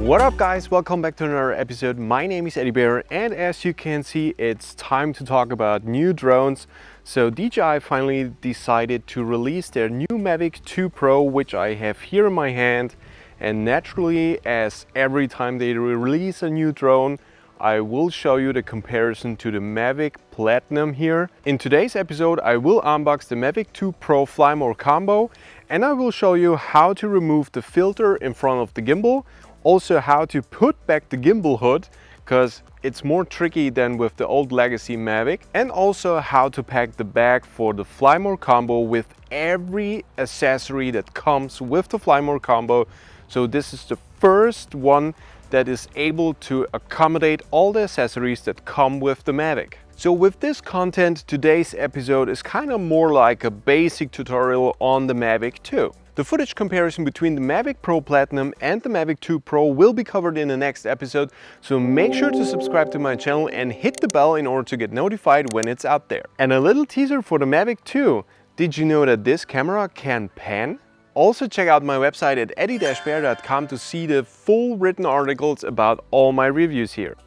What up guys, welcome back to another episode. My name is Eddie Bear and as you can see it's time to talk about new drones. So DJI finally decided to release their new Mavic 2 Pro, which I have here in my hand, and naturally as every time they release a new drone I will show you the comparison to the Mavic Platinum here. In today's episode I will unbox the Mavic 2 Pro Fly More Combo and I will show you how to remove the filter in front of the gimbal, also how to put back the gimbal hood because it's more tricky than with the old legacy Mavic, and also how to pack the bag for the Fly More Combo with every accessory that comes with the Fly More Combo. So this is the first one that is able to accommodate all the accessories that come with the Mavic. So with this content, today's episode is kind of more like a basic tutorial on the Mavic 2. The footage comparison between the Mavic Pro Platinum and the Mavic 2 Pro will be covered in the next episode, so make sure to subscribe to my channel and hit the bell in order to get notified when it's out there. And a little teaser for the Mavic 2. Did you know that this camera can pan? Also check out my website at eddie-bear.com to see the full written articles about all my reviews here.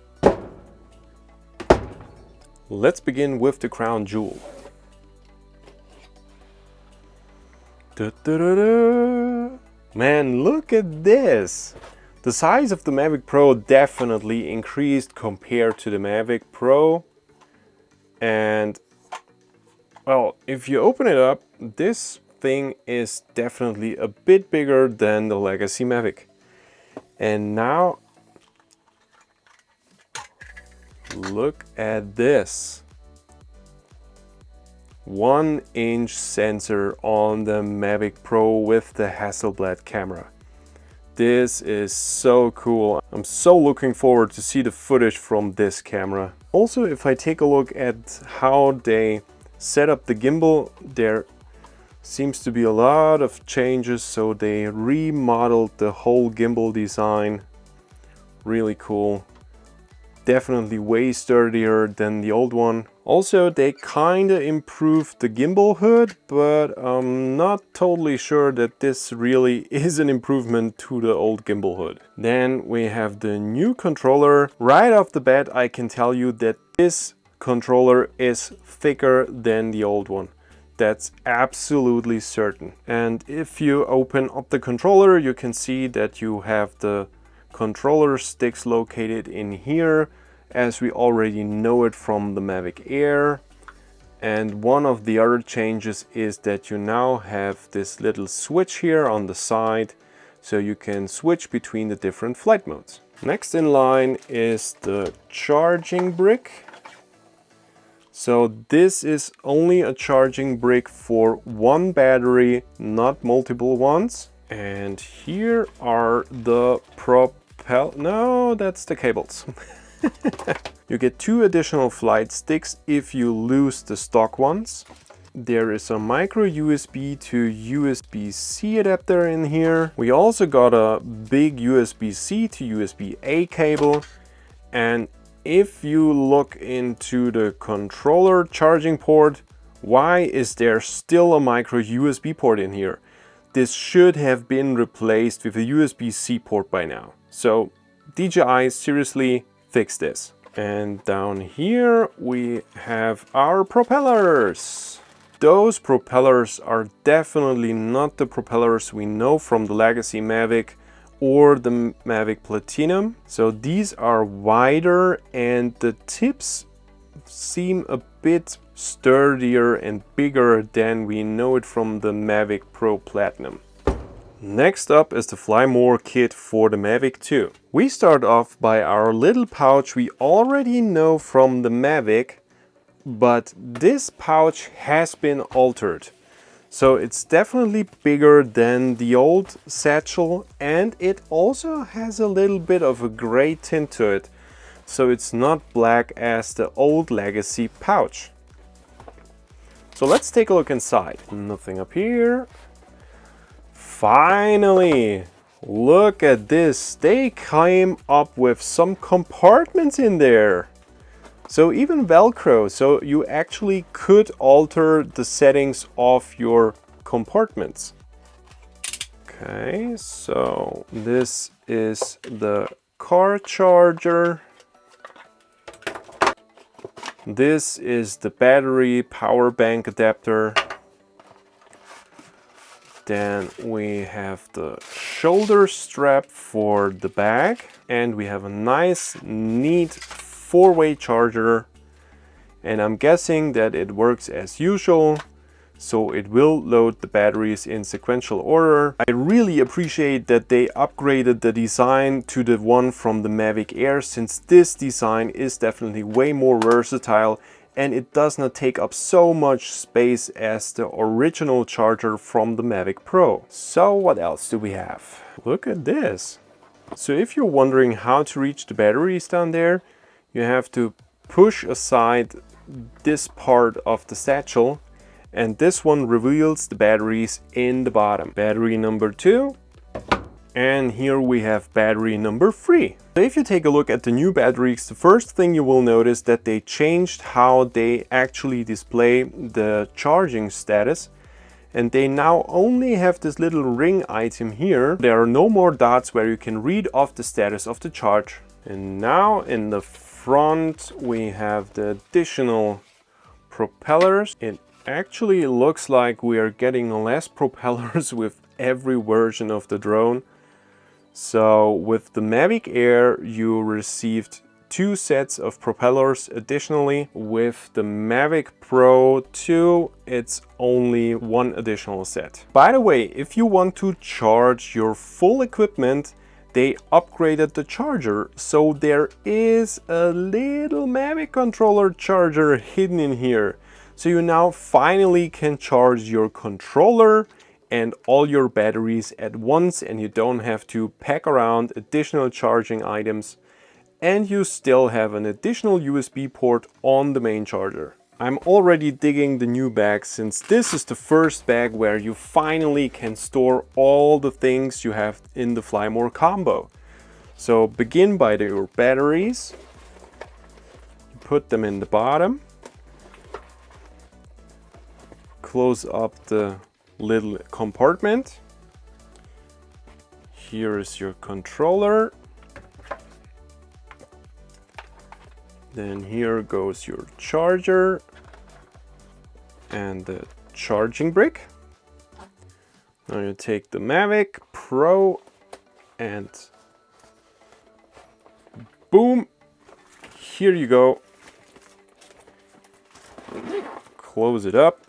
Let's begin with the crown jewel. Man, look at this! The size of the Mavic Pro definitely increased compared to the Mavic Pro. And well, if you open it up, this thing is definitely a bit bigger than the legacy Mavic. And now look at this. 1-inch sensor on the Mavic Pro with the Hasselblad camera. This is so cool. I'm so looking forward to see the footage from this camera. Also, if I take a look at how they set up the gimbal, there seems to be a lot of changes. So they remodeled the whole gimbal design. Really cool. Definitely way sturdier than the old one. Also, they kinda improved the gimbal hood, but I'm not totally sure that this really is an improvement to the old gimbal hood. Then we have the new controller. Right off the bat, I can tell you that this controller is thicker than the old one. That's absolutely certain. And if you open up the controller, you can see that you have the controller sticks located in here, as we already know it from the Mavic Air. And one of the other changes is that you now have this little switch here on the side, so you can switch between the different flight modes. Next in line is the charging brick. So this is only a charging brick for one battery, not multiple ones. And here are the no, that's the cables. You get 2 additional flight sticks if you lose the stock ones. There is a micro USB to USB-C adapter in here. We also got a big USB-C to USB-A cable. And if you look into the controller charging port, why is there still a micro USB port in here? This should have been replaced with a USB-C port by now. So DJI seriously fix this. And down here we have our propellers. Those propellers are definitely not the propellers we know from the legacy Mavic or the Mavic Platinum. So these are wider and the tips seem a bit sturdier and bigger than we know it from the Mavic Pro Platinum. Next up is the Fly More kit for the Mavic 2. We start off by our little pouch we already know from the Mavic, but this pouch has been altered. So it's definitely bigger than the old satchel, and it also has a little bit of a gray tint to it. So it's not black as the old legacy pouch. So let's take a look inside. Nothing up here. Finally, look at this. They came up with some compartments in there. So even Velcro, so you actually could alter the settings of your compartments. Okay, so this is the car charger. This is the battery power bank adapter. Then we have the shoulder strap for the bag. And we have a nice, neat 4-way charger. And I'm guessing that it works as usual. So it will load the batteries in sequential order. I really appreciate that they upgraded the design to the one from the Mavic Air, since this design is definitely way more versatile and it does not take up so much space as the original charger from the Mavic Pro. So what else do we have? Look at this. So if you're wondering how to reach the batteries down there, you have to push aside this part of the satchel, and this one reveals the batteries in the bottom. Battery number 2, and here we have battery number 3. So if you take a look at the new batteries, the first thing you will notice that they changed how they actually display the charging status. And they now only have this little ring item here. There are no more dots where you can read off the status of the charge. And now in the front we have the additional propellers. It actually looks like we are getting less propellers with every version of the drone. So with the Mavic Air you received 2 sets of propellers additionally. With the Mavic Pro 2 it's only 1 additional set. By the way, if you want to charge your full equipment, they upgraded the charger, so there is a little Mavic controller charger hidden in here. So you now finally can charge your controller and all your batteries at once, and you don't have to pack around additional charging items. And you still have an additional USB port on the main charger. I'm already digging the new bag, since this is the first bag where you finally can store all the things you have in the Fly More combo. So begin by your batteries. You put them in the bottom. Close up the little compartment. Here is your controller. Then here goes your charger and the charging brick. Now you take the Mavic Pro and boom, here you go. Close it up.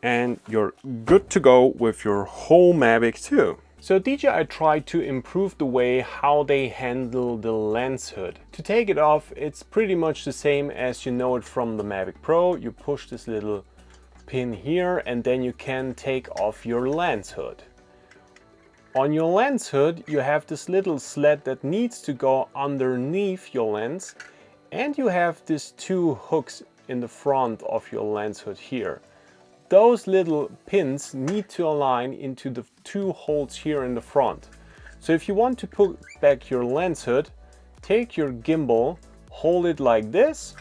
And you're good to go with your whole Mavic 2. So at DJI tried to improve the way how they handle the lens hood. To take it off, it's pretty much the same as you know it from the Mavic Pro. You push this little pin here and then you can take off your lens hood. On your lens hood you have this little sled that needs to go underneath your lens, and you have these 2 hooks in the front of your lens hood here. Those little pins need to align into the 2 holes here in the front. So if you want to put back your lens hood, take your gimbal, hold it like this,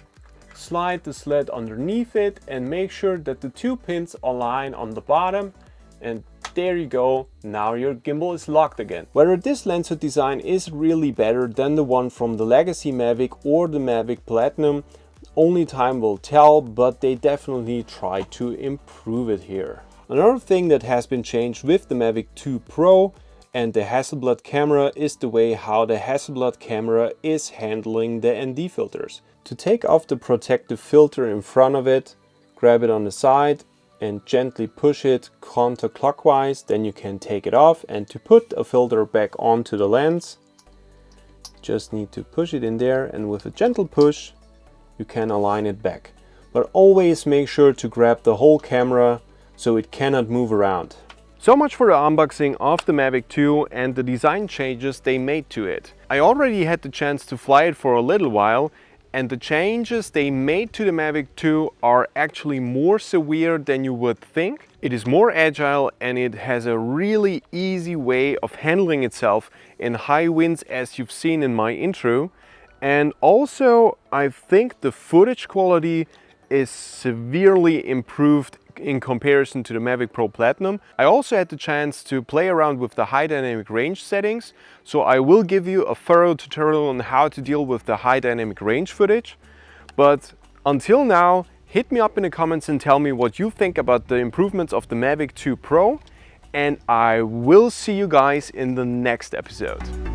slide the sled underneath it, and make sure that the 2 pins align on the bottom, and there you go, now your gimbal is locked again. Whether this lens hood design is really better than the one from the Legacy Mavic or the Mavic Platinum, only time will tell, but they definitely try to improve it here. Another thing that has been changed with the Mavic 2 Pro and the Hasselblad camera is the way how the Hasselblad camera is handling the ND filters. To take off the protective filter in front of it, grab it on the side and gently push it counterclockwise, then you can take it off. And to put a filter back onto the lens, just need to push it in there, and with a gentle push you can align it back. But always make sure to grab the whole camera so it cannot move around. So much for the unboxing of the Mavic 2 and the design changes they made to it. I already had the chance to fly it for a little while, and the changes they made to the Mavic 2 are actually more severe than you would think. It is more agile and it has a really easy way of handling itself in high winds, as you've seen in my intro. And also I think the footage quality is severely improved in comparison to the Mavic Pro Platinum. I also had the chance to play around with the high dynamic range settings, so I will give you a thorough tutorial on how to deal with the high dynamic range footage. But until now, hit me up in the comments and tell me what you think about the improvements of the Mavic 2 Pro, and I will see you guys in the next episode.